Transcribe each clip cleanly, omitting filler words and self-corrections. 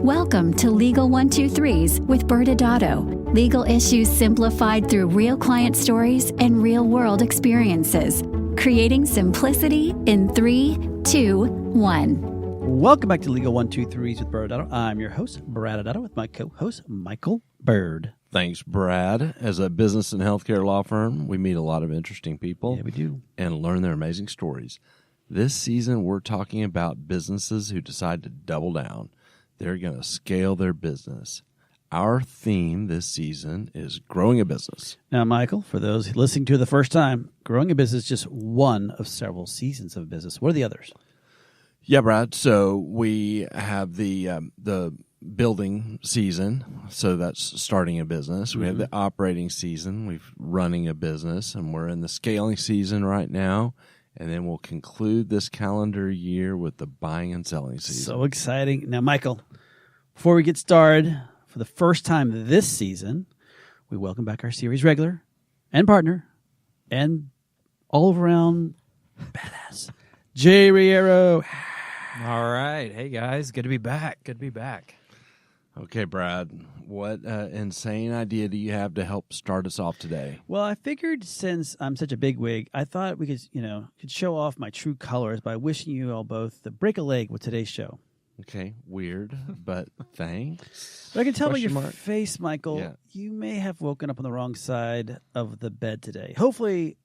Welcome to Legal 123s with ByrdAdatto. Legal issues simplified through real client stories and real-world experiences. Creating simplicity in 3, 2, 1. Welcome back to Legal 123s with ByrdAdatto. I'm your host, ByrdAdatto, with my co-host, Michael Byrd. Thanks, Brad. As a business and healthcare law firm, we meet a lot of interesting people. Yeah, we do. And learn their amazing stories. This season, we're talking about businesses who decide to double down. They're going to scale their business. Our theme this season is growing a business. Now, Michael, for those listening to the first time, growing a business is just one of several seasons of business. What are the others? Yeah, Brad. So we have the building season, so that's starting a business. We have the operating season, we've running a business, and we're in the scaling season right now. And then we'll conclude this calendar year with the buying and selling season. So exciting. Now, Michael, before we get started, for the first time this season, we welcome back our series regular and partner and all-around badass, Jay Reyero. All right. Hey, guys. Good to be back. Okay, Brad, what insane idea do you have to help start us off today? Well, I figured since I'm such a bigwig, I thought we could show off my true colors by wishing you all both to break a leg with today's show. Okay, weird, but thanks. But I can tell by your Question mark? face, Michael, Yeah. you may have woken up on the wrong side of the bed today. Hopefully,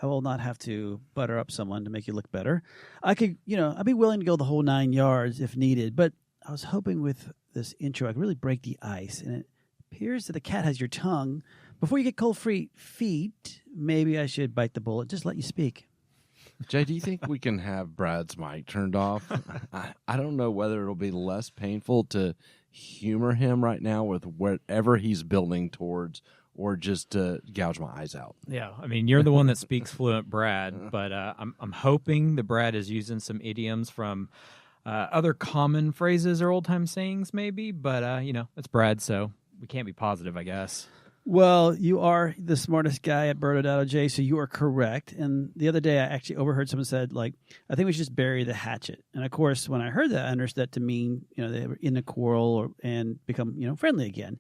I will not have to butter up someone to make you look better. I'd be willing to go the whole 9 yards if needed, but I was hoping with this intro I could really break the ice, and it appears that the cat has your tongue. Before you get cold feet, maybe I should bite the bullet. Just let you speak. Jay, do you think we can have Brad's mic turned off? I don't know whether it'll be less painful to humor him right now with whatever he's building towards, or just to gouge my eyes out. Yeah, I mean, you're the one that speaks fluent Brad, but I'm hoping that Brad is using some idioms from other common phrases or old-time sayings maybe, but, it's Brad, so we can't be positive, I guess. Well, you are the smartest guy at ByrdAdatto, Jay, so you are correct. And the other day I actually overheard someone said, I think we should just bury the hatchet. And, of course, when I heard that, I understood that to mean, they were in a quarrel and become, friendly again.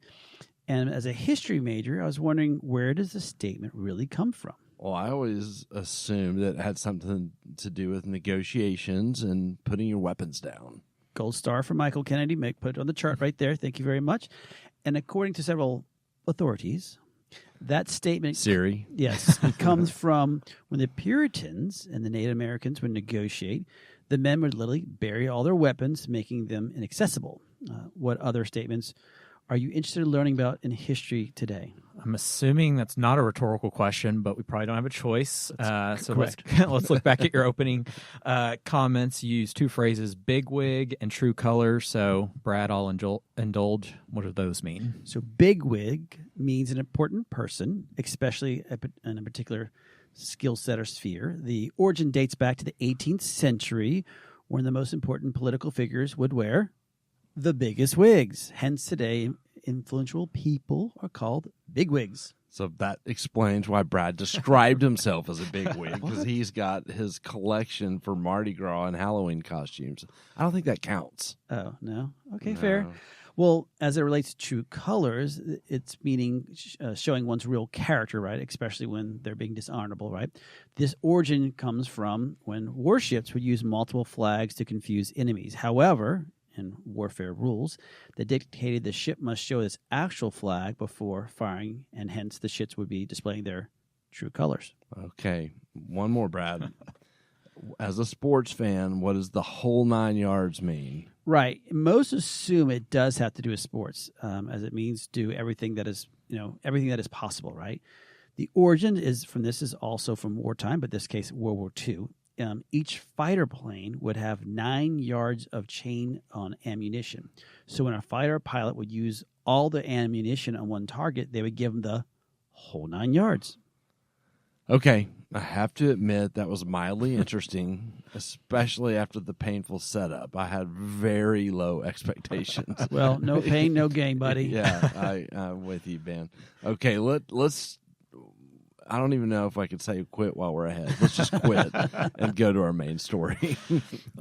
And as a history major, I was wondering, where does the statement really come from? Well, I always assumed that it had something to do with negotiations and putting your weapons down. Gold star for Michael Kennedy. Put it on the chart right there. Thank you very much. And according to several authorities, that statement... Siri? Yes. It comes from when the Puritans and the Native Americans would negotiate, the men would literally bury all their weapons, making them inaccessible. What other statements are you interested in learning about in history today? I'm assuming that's not a rhetorical question, but we probably don't have a choice. So correct. let's look back at your opening comments. You used two phrases, bigwig and true colors. So, Brad, I'll indulge. What do those mean? So bigwig means an important person, especially in a particular skill set or sphere. The origin dates back to the 18th century, when the most important political figures would wear the biggest wigs. Hence today, influential people are called bigwigs. So that explains why Brad described himself as a bigwig, because he's got his collection for Mardi Gras and Halloween costumes. I don't think that counts. Oh, no? Okay, No. fair. Well, as it relates to true colors, it's meaning showing one's real character, right? Especially when they're being dishonorable, right? This origin comes from when warships would use multiple flags to confuse enemies. However, in warfare rules that dictated the ship must show its actual flag before firing, and hence the ships would be displaying their true colors. Okay, one more, Brad. As a sports fan, what does the whole 9 yards mean? Right. Most assume it does have to do with sports, as it means do everything that is, everything that is possible, right? The origin is also from wartime, but in this case, World War II. Each fighter plane would have 9 yards of chain on ammunition. So when a fighter pilot would use all the ammunition on one target, they would give them the whole 9 yards. Okay, I have to admit that was mildly interesting, especially after the painful setup. I had very low expectations. Well, no pain, no gain, buddy. Yeah, I'm with you, Ben. Okay, let's I don't even know if I could say quit while we're ahead. Let's just quit and go to our main story.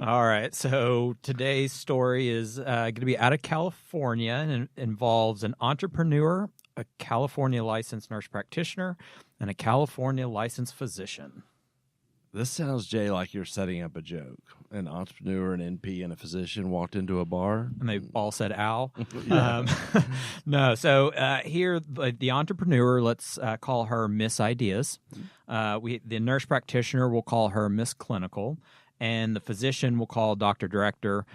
All right. So today's story is going to be out of California and it involves an entrepreneur, a California licensed nurse practitioner, and a California licensed physician. This sounds, Jay, like you're setting up a joke. An entrepreneur, an NP, and a physician walked into a bar. And they all said, ow. No. So here, the entrepreneur, let's call her Miss Ideas. The nurse practitioner, will call her Miss Clinical. And the physician, will call Dr. Director.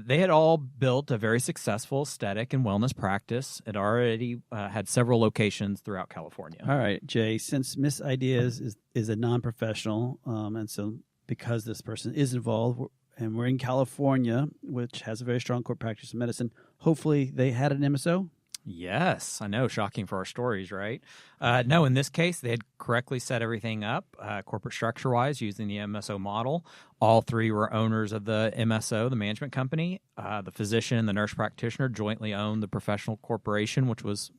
They had all built a very successful aesthetic and wellness practice. It already had several locations throughout California. All right, Jay, since Miss Ideas is a non-professional, and so because this person is involved, and we're in California, which has a very strong core practice of medicine, hopefully they had an MSO? Yes, I know. Shocking for our stories, right? No, in this case, they had correctly set everything up, corporate structure-wise, using the MSO model. All three were owners of the MSO, the management company. The physician and the nurse practitioner jointly owned the professional corporation, which was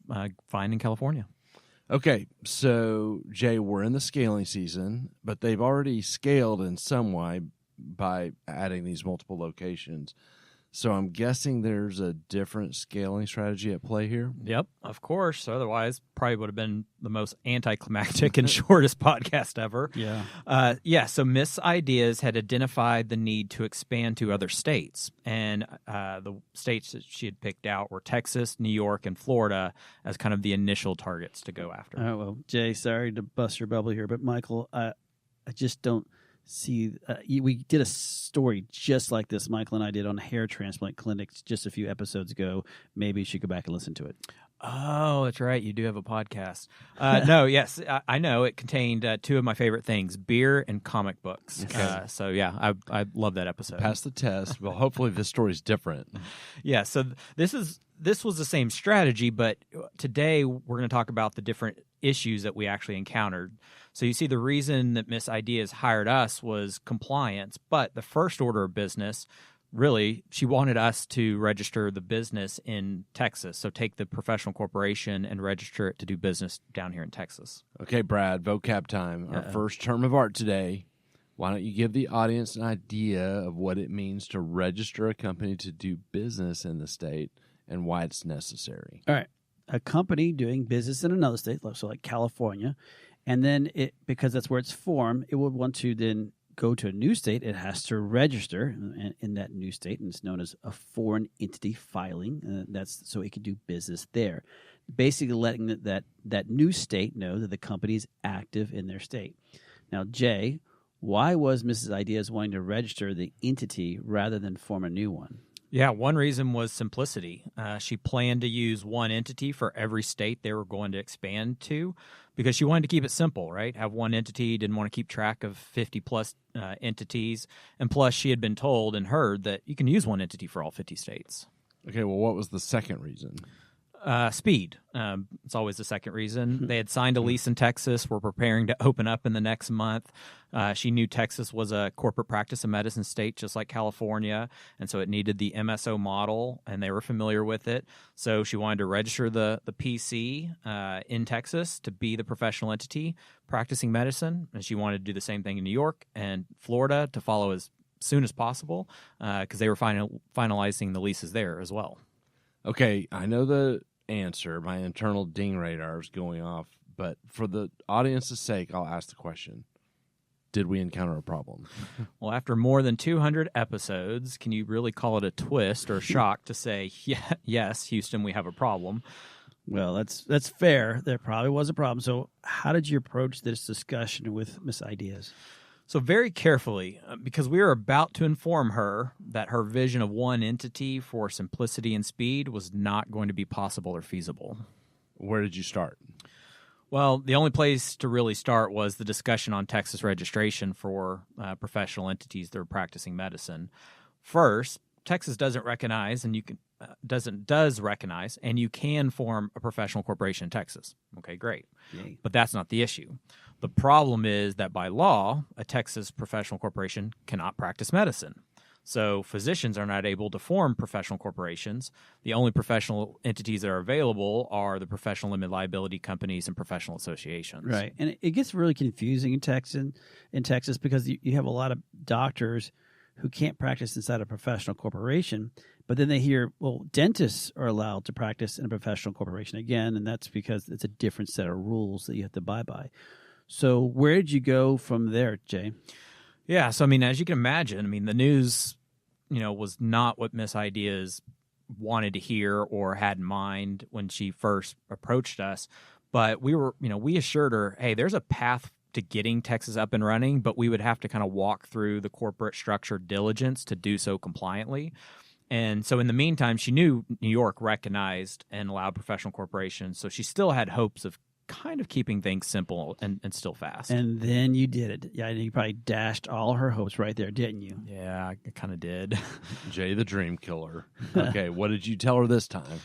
fine in California. Okay, so, Jay, we're in the scaling season, but they've already scaled in some way by adding these multiple locations. So I'm guessing there's a different scaling strategy at play here? Yep, of course. Otherwise, probably would have been the most anticlimactic and shortest podcast ever. Yeah. So Miss Ideas had identified the need to expand to other states. And the states that she had picked out were Texas, New York, and Florida as kind of the initial targets to go after. Oh, well, Jay, sorry to bust your bubble here, but Michael, I just don't see we did a story just like this, Michael and I did, on hair transplant clinics just a few episodes ago. Maybe you should go back and listen to it. Oh, that's right. You do have a podcast. No, yes, I know. It contained two of my favorite things, beer and comic books. Okay. So, yeah, I love that episode. Pass the test. Well, hopefully this story's different. Yeah, so this was the same strategy, but today we're going to talk about the different issues that we actually encountered. So you see, the reason that Miss Ideas hired us was compliance, but the first order of business, really, she wanted us to register the business in Texas. So take the professional corporation and register it to do business down here in Texas. Okay, Brad, vocab time. Our first term of art today. Why don't you give the audience an idea of what it means to register a company to do business in the state and why it's necessary? All right. A company doing business in another state, so like California, and then because that's where it's formed, it would want to then go to a new state. It has to register in that new state, and it's known as a foreign entity filing. That's so it can do business there, basically letting that new state know that the company is active in their state. Now, Jay, why was Mrs. Ideas wanting to register the entity rather than form a new one? Yeah, one reason was simplicity. She planned to use one entity for every state they were going to expand to because she wanted to keep it simple, right? Have one entity, didn't want to keep track of 50-plus entities. And plus, she had been told and heard that you can use one entity for all 50 states. Okay, well, what was the second reason? Speed. It's always the second reason. They had signed a lease in Texas, were preparing to open up in the next month. She knew Texas was a corporate practice of medicine state, just like California, and so it needed the MSO model, and they were familiar with it. So she wanted to register the PC in Texas to be the professional entity practicing medicine, and she wanted to do the same thing in New York and Florida to follow as soon as possible because they were finalizing the leases there as well. Okay, I know the answer. My internal ding radar is going off, but for the audience's sake, I'll ask the question. Did we encounter a problem? Well, after more than 200 episodes, can you really call it a twist or a shock to say, yes, Houston, we have a problem? Well, that's fair. There probably was a problem. So how did you approach this discussion with Miss Ideas? So very carefully, because we were about to inform her that her vision of one entity for simplicity and speed was not going to be possible or feasible. Where did you start? Well, the only place to really start was the discussion on Texas registration for professional entities that are practicing medicine. First, Texas doesn't recognize, and you can does recognize, and you can form a professional corporation in Texas. Okay, great. Yay. But that's not the issue. The problem is that by law, a Texas professional corporation cannot practice medicine. So physicians are not able to form professional corporations. The only professional entities that are available are the professional limited liability companies and professional associations. Right. And it gets really confusing in Texas because you have a lot of doctors who can't practice inside a professional corporation, but then they hear, well, dentists are allowed to practice in a professional corporation again, and that's because it's a different set of rules that you have to abide by. So where did you go from there, Jay? Yeah, so I mean, as you can imagine, I mean, the news, was not what Miss Ideas wanted to hear or had in mind when she first approached us. But we assured her, hey, there's a path to getting Texas up and running, but we would have to kind of walk through the corporate structure diligence to do so compliantly. And so in the meantime, she knew New York recognized and allowed professional corporations, so she still had hopes of kind of keeping things simple and still fast. And then you did it. Yeah, you probably dashed all her hopes right there, didn't you? Yeah, I kind of did. Jay the Dream Killer. Okay, what did you tell her this time?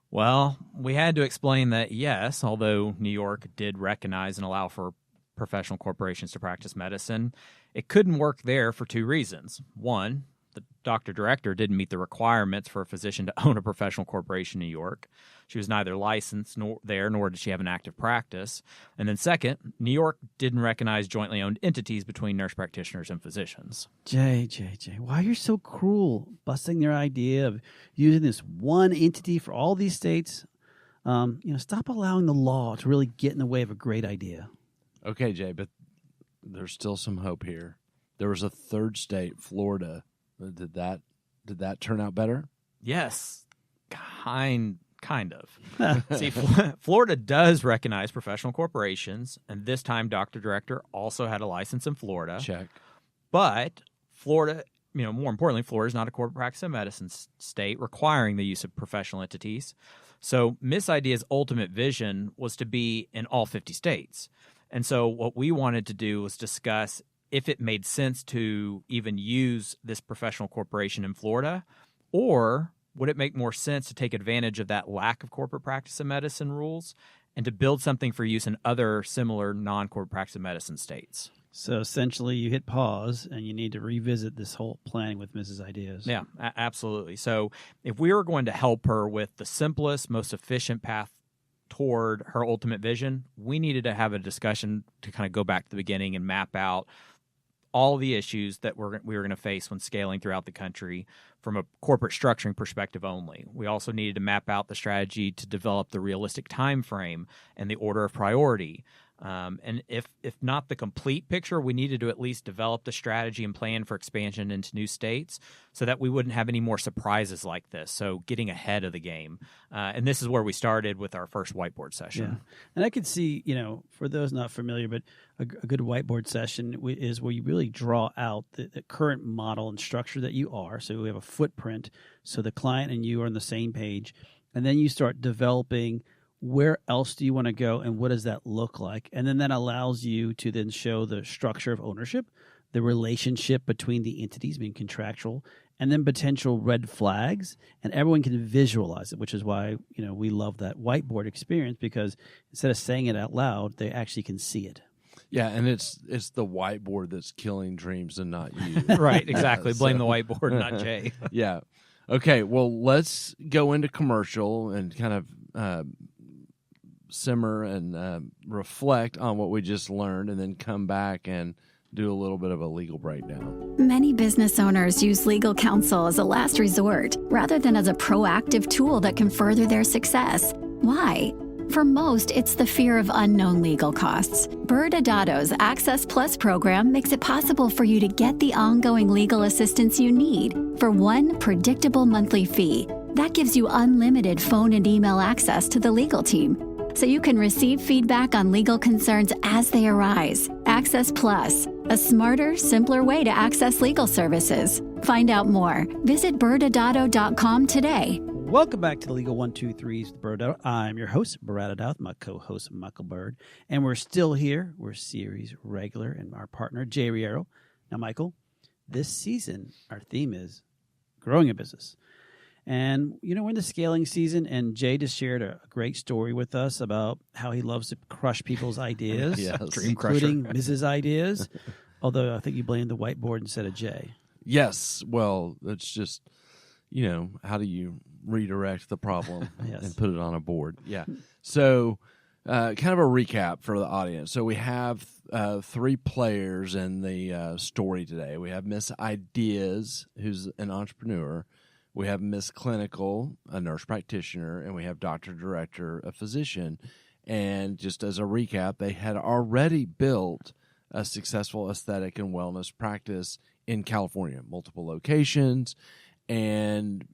Well, we had to explain that, yes, although New York did recognize and allow for professional corporations to practice medicine, it couldn't work there for two reasons. One, the doctor director didn't meet the requirements for a physician to own a professional corporation in New York. She was neither licensed nor did she have an active practice. And then second, New York didn't recognize jointly owned entities between nurse practitioners and physicians. Jay, why you're so cruel, busting their idea of using this one entity for all these states. Stop allowing the law to really get in the way of a great idea. Okay, Jay, but there's still some hope here. There was a third state, Florida. Did that turn out better? Yes, kind of. See, Florida does recognize professional corporations, and this time Dr. Director also had a license in Florida. Check. But Florida, more importantly, Florida is not a corporate practice of medicine state requiring the use of professional entities. So Miss Idea's ultimate vision was to be in all 50 states. And so what we wanted to do was discuss if it made sense to even use this professional corporation in Florida, or would it make more sense to take advantage of that lack of corporate practice of medicine rules and to build something for use in other similar non-corporate practice of medicine states? So essentially you hit pause and you need to revisit this whole planning with Mrs. Ideas. Yeah, absolutely. So if we were going to help her with the simplest, most efficient path toward her ultimate vision, we needed to have a discussion to kind of go back to the beginning and map out all the issues that we were going to face when scaling throughout the country from a corporate structuring perspective only. We also needed to map out the strategy to develop the realistic time frame and the order of priority. And if not the complete picture, we needed to at least develop the strategy and plan for expansion into new states so that we wouldn't have any more surprises like this. So getting ahead of the game. And this is where we started with our first whiteboard session. Yeah. And I could see, for those not familiar, but a good whiteboard session is where you really draw out the current model and structure that you are. So we have a footprint. So the client and you are on the same page. And then you start developing where else do you want to go and what does that look like? And then that allows you to then show the structure of ownership, the relationship between the entities being contractual, and then potential red flags. And everyone can visualize it, which is why, we love that whiteboard experience, because instead of saying it out loud, they actually can see it. Yeah, and it's the whiteboard that's killing dreams and not you. Right, exactly. Blame the whiteboard, not Jay. Yeah. Okay, well, let's go into commercial and kind of simmer and reflect on what we just learned, and then come back and do a little bit of a legal breakdown. Many business owners use legal counsel as a last resort rather than as a proactive tool that can further their success. Why? For most, it's the fear of unknown legal costs. ByrdAdatto's Access Plus program makes it possible for you to get the ongoing legal assistance you need for one predictable monthly fee. That gives you unlimited phone and email access to the legal team, so you can receive feedback on legal concerns as they arise. Access Plus, a smarter, simpler way to access legal services. Find out more. Visit ByrdAdatto.com today. Welcome back to the Legal 123s with ByrdAdatto. I'm your host, ByrdAdatto, my co-host, Michael Byrd. And we're still here. We're series regular and our partner, Jay Reyero. Now, Michael, this season, our theme is growing a business. And, we're in the scaling season, and Jay just shared a great story with us about how he loves to crush people's ideas, Yes. Dream including crusher. Mrs. Ideas, although I think you blamed the whiteboard instead of Jay. Yes. Well, it's just, how do you redirect the problem Yes. and put it on a board? Yeah. So kind of a recap for the audience. So we have 3 players in the story today. We have Miss Ideas, who's an entrepreneur. We have Miss Clinical, a nurse practitioner, and we have Dr. Director, a physician. And just as a recap, they had already built a successful aesthetic and wellness practice in California, multiple locations. And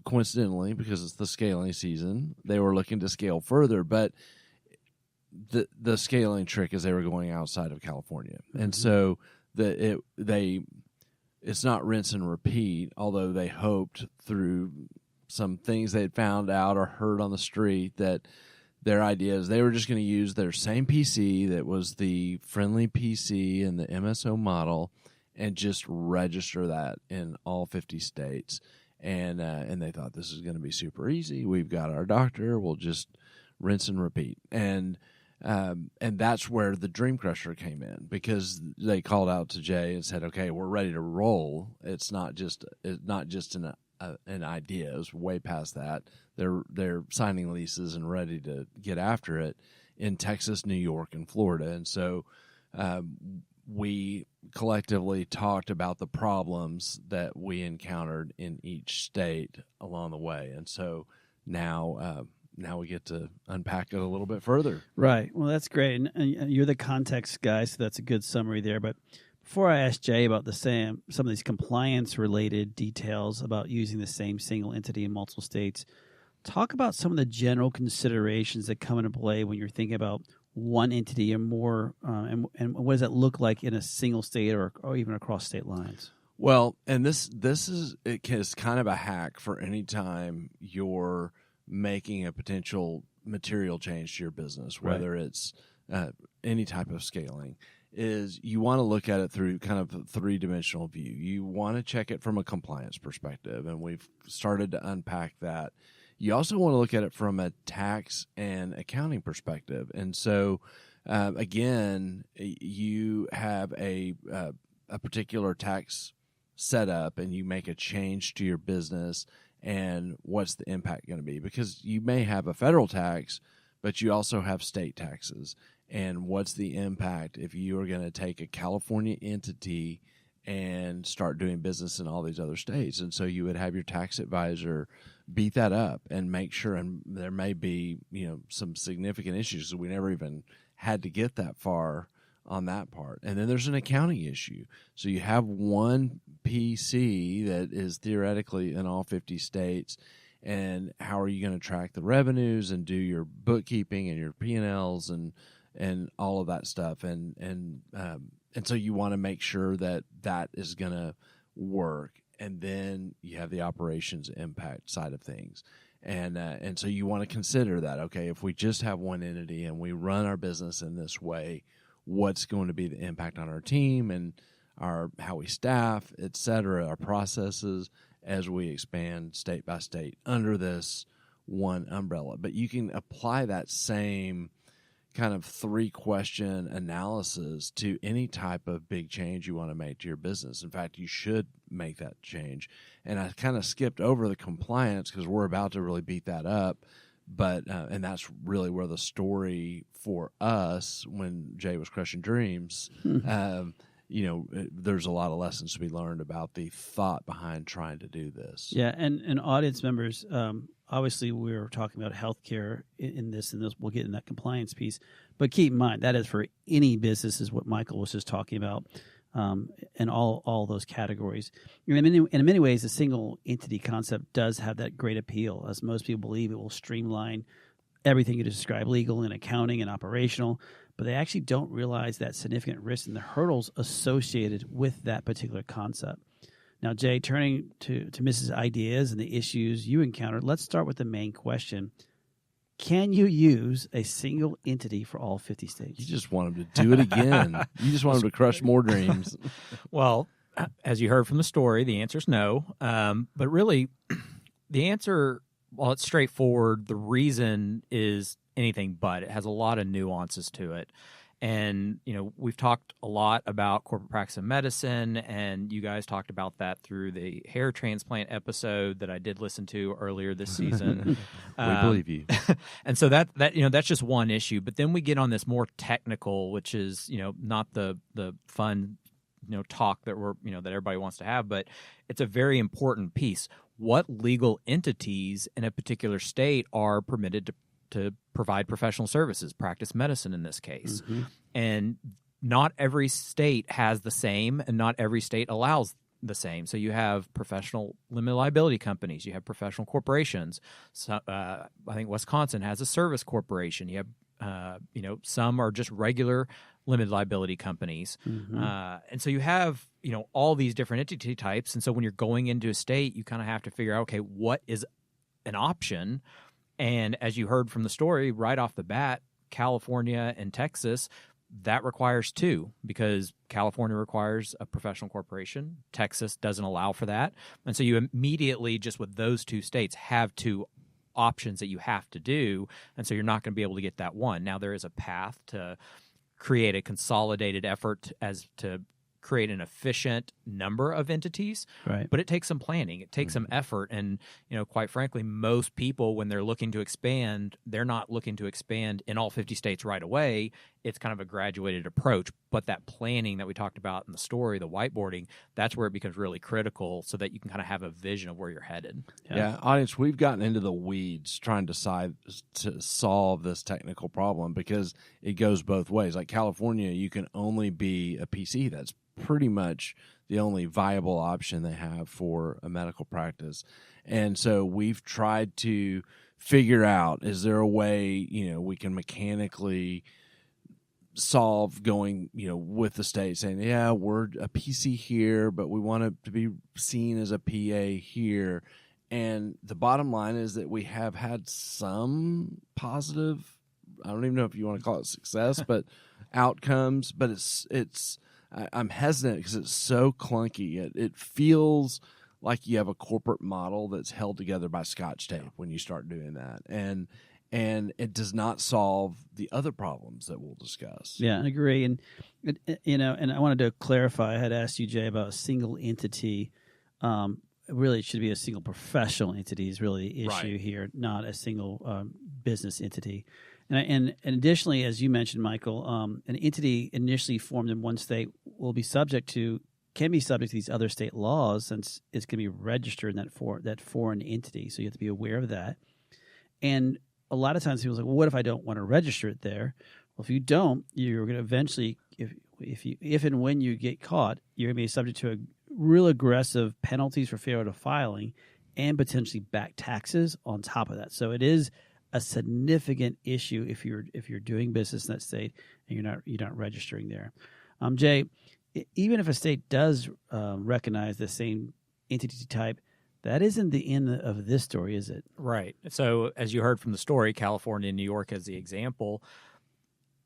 coincidentally, because it's the scaling season, they were looking to scale further. But the scaling trick is they were going outside of California. Mm-hmm. And so it's not rinse and repeat, although they hoped through some things they had found out or heard on the street that their idea is they were just going to use their same PC that was the friendly PC and the MSO model and just register that in all 50 states. And they thought this is going to be super easy. We've got our doctor. We'll just rinse and repeat. And that's where the Dream Crusher came in, because they called out to Jay and said, okay, we're ready to roll. It's not just an idea. It's way past that. They're signing leases and ready to get after it in Texas, New York, and Florida. And so we collectively talked about the problems that we encountered in each state along the way. And so now we get to unpack it a little bit further. Right. Well, that's great. And you're the context guy, so that's a good summary there. But before I ask Jay about some of these compliance-related details about using the same single entity in multiple states, talk about some of the general considerations that come into play when you're thinking about one entity or more, and what does that look like in a single state or even across state lines? Well, and this is kind of a hack for any time you're making a potential material change to your business, whether it's any type of scaling, is you want to look at it through kind of a 3-dimensional view. You want to check it from a compliance perspective, and we've started to unpack that. You also want to look at it from a tax and accounting perspective. And so, again, you have a particular tax setup and you make a change to your business, and what's the impact going to be? Because you may have a federal tax, but you also have state taxes. And what's the impact if you are going to take a California entity and start doing business in all these other states? And so you would have your tax advisor beat that up and make sure, and there may be, some significant issues. So we never even had to get that far on that part. And then there's an accounting issue. So you have one PC that is theoretically in all 50 states, and how are you going to track the revenues and do your bookkeeping and your P&Ls and all of that stuff? And so you want to make sure that is going to work. And then you have the operations impact side of things. And so you want to consider that, okay, if we just have one entity and we run our business in this way, what's going to be the impact on our team and how we staff, et cetera, our processes as we expand state by state under this one umbrella. But you can apply that same kind of 3-question analysis to any type of big change you want to make to your business. In fact, you should make that change. And I kind of skipped over the compliance because we're about to really beat that up. But and that's really where the story for us, when Jay was crushing dreams, there's a lot of lessons to be learned about the thought behind trying to do this. Yeah, and audience members, obviously we're talking about healthcare in this, and we'll get in that compliance piece. But keep in mind, that is for any business, is what Michael was just talking about, and all those categories. In many ways, the single entity concept does have that great appeal, as most people believe it will streamline everything you describe, legal and accounting and operational, but they actually don't realize that significant risks and the hurdles associated with that particular concept. Now, Jay, turning to Mrs. Ideas and the issues you encountered, let's start with the main question. Can you use a single entity for all 50 states? You just want them to do it again. You just want them to crush more dreams. Well, as you heard from the story, the answer is no. But really, the answer, while it's straightforward, the reason is anything but. It has a lot of nuances to it. And, we've talked a lot about corporate practice of medicine, and you guys talked about that through the hair transplant episode that I did listen to earlier this season. We believe you. And so that's just one issue. But then we get on this more technical, which is, not the fun, talk that that everybody wants to have, but it's a very important piece. What legal entities in a particular state are permitted to provide professional services, practice medicine in this case. Mm-hmm. And not every state has the same, and not every state allows the same. So you have professional limited liability companies, you have professional corporations. So, I think Wisconsin has a service corporation. You have, some are just regular limited liability companies. Mm-hmm. And so you have, all these different entity types. And so when you're going into a state, you kind of have to figure out, okay, what is an option? And as you heard from the story, right off the bat, California and Texas, that requires two, because California requires a professional corporation. Texas doesn't allow for that. And so you immediately, just with those two states, have two options that you have to do. And so you're not going to be able to get that one. Now, there is a path to create a consolidated effort as to create an efficient number of entities, right? But it takes some planning. It takes some effort. And, quite frankly, most people, when they're looking to expand, they're not looking to expand in all 50 states right away. It's kind of a graduated approach. But that planning that we talked about in the story, the whiteboarding, that's where it becomes really critical, so that you can kind of have a vision of where you're headed. Yeah, audience, we've gotten into the weeds trying to solve this technical problem, because it goes both ways. Like California, you can only be a PC. That's pretty much the only viable option they have for a medical practice. And so we've tried to figure out, is there a way, we can mechanically solve going, with the state saying, yeah, we're a PC here, but we want it to be seen as a PA here. And the bottom line is that we have had some positive, I don't even know if you want to call it success, but outcomes, but I'm hesitant because it's so clunky. It feels like you have a corporate model that's held together by Scotch tape when you start doing that. And it does not solve the other problems that we'll discuss. Yeah, I agree. And, and I wanted to clarify, I had asked you, Jay, about a single entity. Really, it should be a single professional entity is really the issue here, not a single business entity. And additionally, as you mentioned, Michael, an entity initially formed in one state can be subject to these other state laws, since it's going to be registered in that foreign entity. So you have to be aware of that. And a lot of times people say, well, what if I don't want to register it there? Well, if you don't, you're going to eventually, if and when you get caught, you're going to be subject to a real aggressive penalties for failure to filing, and potentially back taxes on top of that. So it is a significant issue if you're doing business in that state and you're not registering there. Jay, even if a state does recognize the same entity type, that isn't the end of this story, is it? Right. So as you heard from the story, California and New York as the example,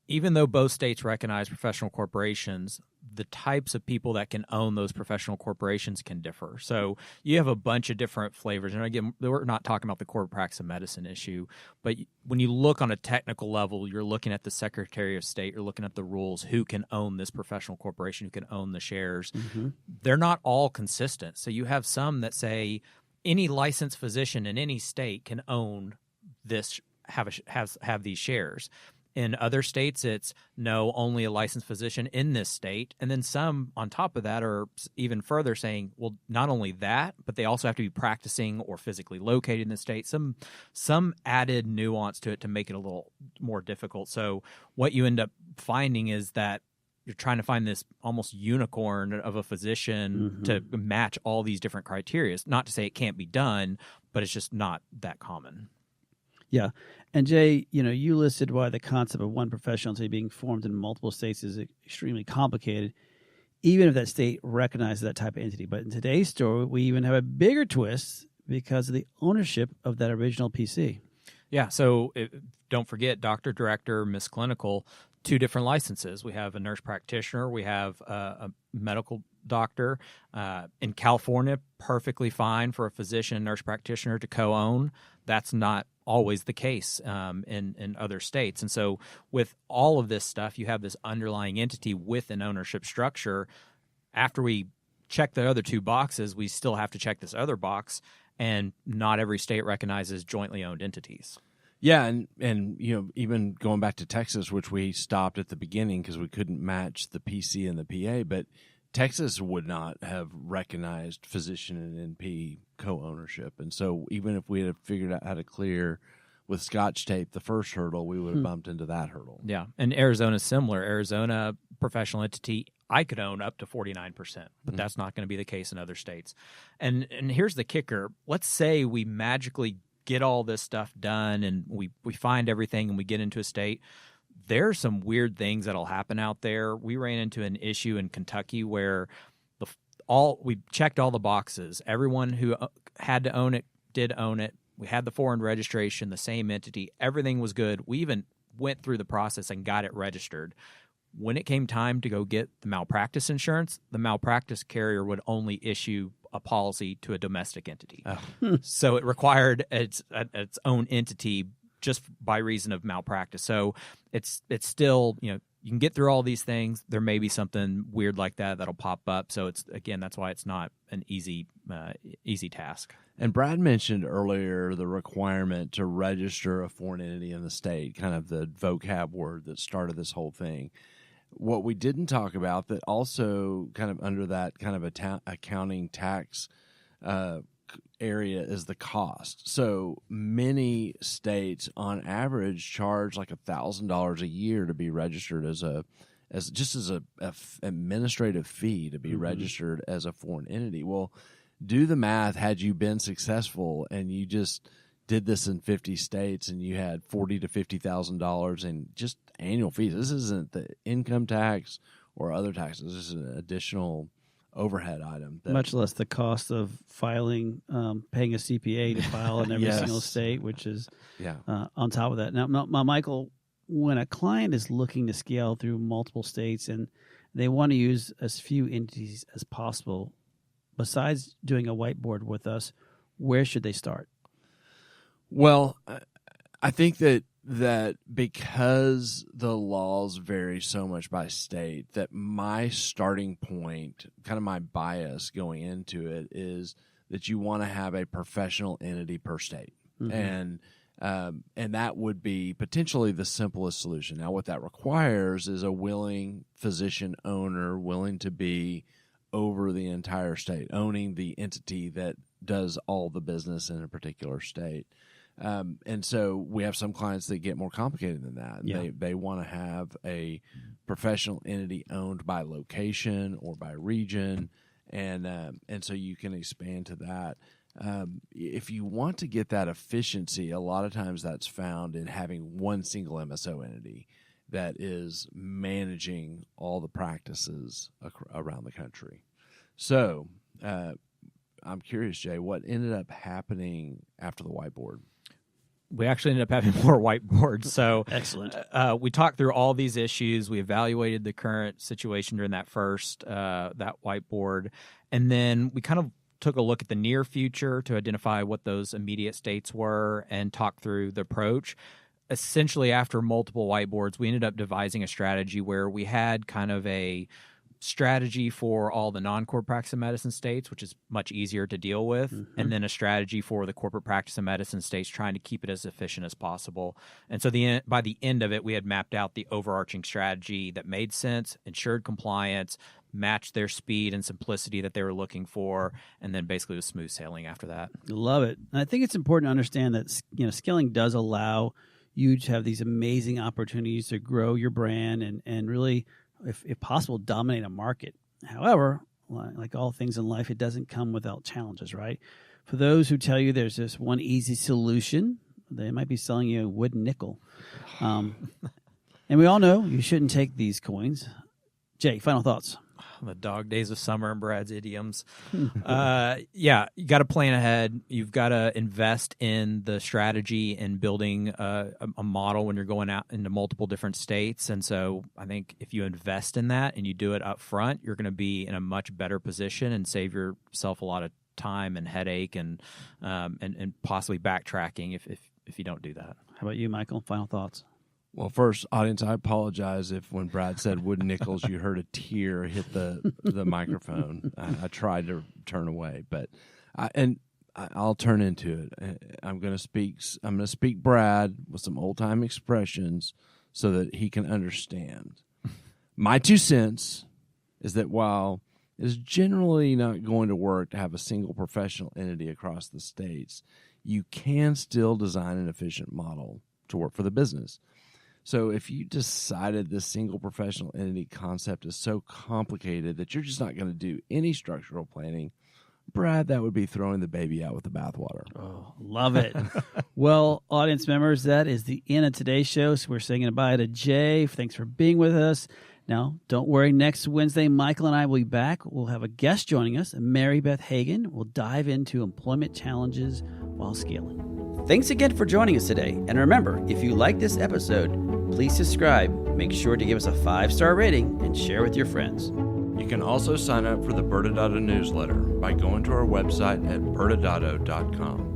even though both states recognize professional corporations, the types of people that can own those professional corporations can differ. So you have a bunch of different flavors. And again, we're not talking about the corporate practice of medicine issue, but when you look on a technical level, you're looking at the Secretary of State, you're looking at the rules, who can own this professional corporation, who can own the shares. Mm-hmm. They're not all consistent. So you have some that say any licensed physician in any state can own this, have these shares. In other states, it's no, only a licensed physician in this state. And then some on top of that are even further saying, well, not only that, but they also have to be practicing or physically located in the state. Some added nuance to it to make it a little more difficult. So what you end up finding is that you're trying to find this almost unicorn of a physician to match all these different criteria. Not to say it can't be done, but it's just not that common. Yeah. And Jay, you listed why the concept of one professional entity being formed in multiple states is extremely complicated, even if that state recognizes that type of entity. But in today's story, we even have a bigger twist because of the ownership of that original PC. Yeah. So don't forget, Dr. Director, Miss Clinical, two different licenses. We have a nurse practitioner. We have a medical doctor. In California, perfectly fine for a physician and nurse practitioner to co-own. That's not always the case in other states. And so with all of this stuff, you have this underlying entity with an ownership structure. After we check the other two boxes, we still have to check this other box, and not every state recognizes jointly owned entities. Yeah, and even going back to Texas, which we stopped at the beginning because we couldn't match the PC and the PA, but Texas would not have recognized physician and NP co-ownership. And so even if we had figured out how to clear with Scotch tape the first hurdle, we would have bumped into that hurdle. Yeah, and Arizona's similar. Arizona professional entity, I could own up to 49%, but that's not going to be the case in other states. And here's the kicker. Let's say we magically get all this stuff done and we find everything and we get into a state. There are some weird things that'll happen out there. We ran into an issue in Kentucky where we checked all the boxes. Everyone who had to own it did own it. We had the foreign registration, the same entity. Everything was good. We even went through the process and got it registered. When it came time to go get the malpractice insurance, the malpractice carrier would only issue a policy to a domestic entity. So it required its own entity just by reason of malpractice. So it's still, you can get through all these things. There may be something weird like that'll pop up. So that's why it's not an easy task. And Brad mentioned earlier the requirement to register a foreign entity in the state, kind of the vocab word that started this whole thing. What we didn't talk about that also kind of under that kind of accounting tax area is the cost. So many states on average charge like $1,000 a year to be registered as a administrative fee to be registered as a foreign entity. Well, do the math. Had you been successful and you just did this in 50 states and you had $40,000 to $50,000 in just annual fees. This isn't the income tax or other taxes. This is an additional overhead item. Much less the cost of filing, paying a CPA to file in every single state, which is on top of that. Now, Michael, when a client is looking to scale through multiple states and they want to use as few entities as possible, besides doing a whiteboard with us, where should they start? Well, I think that because the laws vary so much by state, that my starting point, kind of my bias going into it, is that you want to have a professional entity per state. And that would be potentially the simplest solution. Now, what that requires is a willing physician owner willing to be over the entire state, owning the entity that does all the business in a particular state. And so we have some clients that get more complicated than that. Yeah. They want to have a professional entity owned by location or by region, and so you can expand to that. If you want to get that efficiency, a lot of times that's found in having one single MSO entity that is managing all the practices around the country. So I'm curious, Jay, what ended up happening after the whiteboard? We actually ended up having more whiteboards. So excellent. We talked through all these issues. We evaluated the current situation during that first that whiteboard, and then we kind of took a look at the near future to identify what those immediate states were and talk through the approach. Essentially, after multiple whiteboards, we ended up devising a strategy where we had kind of a strategy for all the non-corporate practice of medicine states, which is much easier to deal with, and then a strategy for the corporate practice of medicine states, trying to keep it as efficient as possible. And so by the end of it, we had mapped out the overarching strategy that made sense, ensured compliance, matched their speed and simplicity that they were looking for, and then basically was smooth sailing after that. Love it. And I think it's important to understand that scaling does allow you to have these amazing opportunities to grow your brand and really, if possible, dominate a market. However, like all things in life, it doesn't come without challenges, right? For those who tell you there's this one easy solution, they might be selling you a wooden nickel. And we all know you shouldn't take these coins. Jay, final thoughts. The dog days of summer and Brad's idioms. Yeah, you got to plan ahead. You've got to invest in the strategy and building a model when you're going out into multiple different states. And so I think if you invest in that and you do it up front, you're going to be in a much better position and save yourself a lot of time and headache and possibly backtracking if you don't do that. How about you, Michael? Final thoughts? Well, first, audience, I apologize if when Brad said wooden nickels, you heard a tear hit the microphone. I tried to turn away, but I'll turn into it. I'm going to speak Brad with some old time expressions so that he can understand. My 2 cents is that while it's generally not going to work to have a single professional entity across the states, you can still design an efficient model to work for the business. So if you decided this single professional entity concept is so complicated that you're just not going to do any structural planning, Brad, that would be throwing the baby out with the bathwater. Oh, love it. Well, audience members, that is the end of today's show. So we're saying goodbye to Jay. Thanks for being with us. Now, don't worry. Next Wednesday, Michael and I will be back. We'll have a guest joining us, Mary Beth Hagan. We'll dive into employment challenges while scaling. Thanks again for joining us today. And remember, if you like this episode, please subscribe. Make sure to give us a 5-star rating and share with your friends. You can also sign up for the ByrdAdatto newsletter by going to our website at ByrdAdatto.com.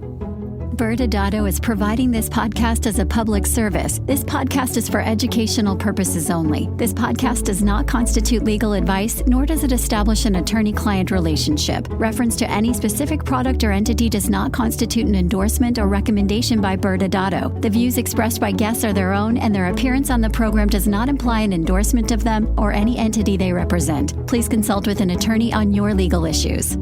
ByrdAdatto is providing this podcast as a public service. This podcast is for educational purposes only. This podcast does not constitute legal advice, nor does it establish an attorney-client relationship. Reference to any specific product or entity does not constitute an endorsement or recommendation by ByrdAdatto. The views expressed by guests are their own, and their appearance on the program does not imply an endorsement of them or any entity they represent. Please consult with an attorney on your legal issues.